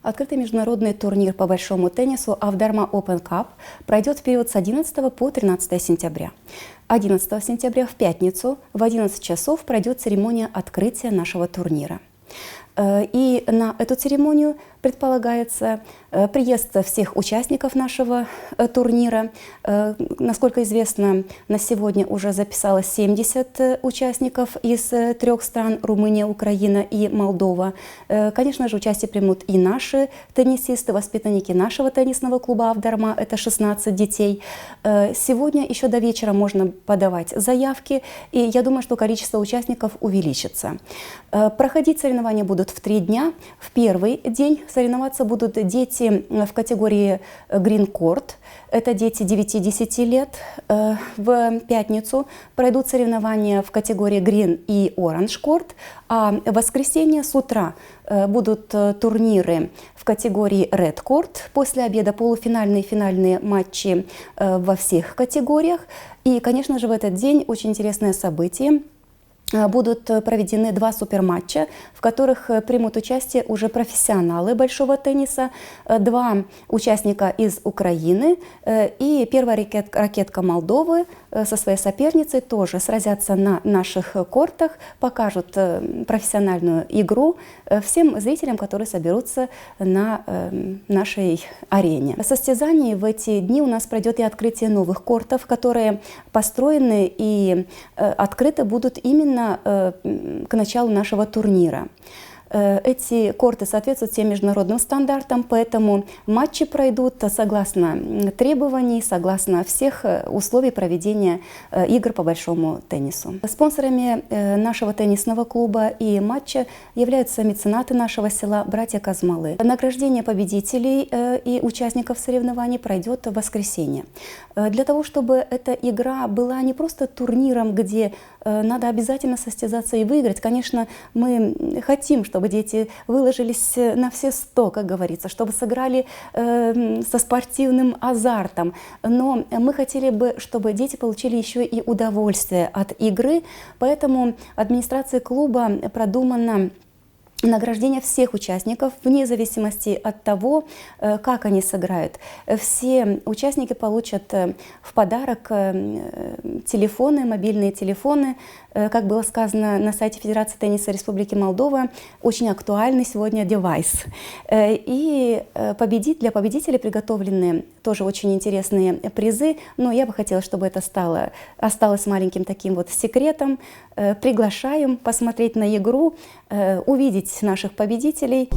Открытый международный турнир по большому теннису Авдарма Open Cup пройдет в период с 11 по 13 сентября. 11 сентября в пятницу в 11 часов пройдет церемония открытия нашего турнира. И на эту церемонию предполагается приезд всех участников нашего турнира. Насколько известно, на сегодня уже записалось 70 участников из 3 стран: Румыния, Украина и Молдова. Конечно же, участие примут и наши теннисисты, воспитанники нашего теннисного клуба Авдарма, это 16 детей. Сегодня еще до вечера можно подавать заявки, и я думаю, что количество участников увеличится. Проходить соревнования будут в 3 дня. В первый день соревноваться будут дети в категории Green Court. Это дети 9-10 лет. В пятницу пройдут соревнования в категории Green и Orange Court. А в воскресенье с утра будут турниры в категории Red Court. После обеда полуфинальные и финальные матчи во всех категориях. И, конечно же, в этот день очень интересное событие. Будут проведены 2 суперматча, в которых примут участие уже профессионалы большого тенниса, 2 участника из Украины и первая ракетка Молдовы со своей соперницей тоже сразятся на наших кортах, покажут профессиональную игру всем зрителям, которые соберутся на нашей арене. В состязании в эти дни у нас пройдет и открытие новых кортов, которые построены и открыты будут именно к началу нашего турнира. Эти корты соответствуют всем международным стандартам, поэтому матчи пройдут согласно требований, согласно всех условий проведения игр по большому теннису. Спонсорами нашего теннисного клуба и матча являются меценаты нашего села, братья Казмалы. Награждение победителей и участников соревнований пройдет в воскресенье. Для того, чтобы эта игра была не просто турниром, где надо обязательно состязаться и выиграть. Конечно, мы хотим, чтобы дети выложились на все 100, как говорится, чтобы сыграли со спортивным азартом. Но мы хотели бы, чтобы дети получили еще и удовольствие от игры, поэтому администрация клуба продумана награждение всех участников вне зависимости от того, как они сыграют. Все участники получат в подарок телефоны, мобильные телефоны. Как было сказано на сайте Федерации тенниса Республики Молдова, очень актуальный сегодня девайс. И для победителей приготовлены тоже очень интересные призы, но я бы хотела, чтобы это осталось маленьким таким вот секретом. Приглашаем посмотреть на игру, увидеть наших победителей.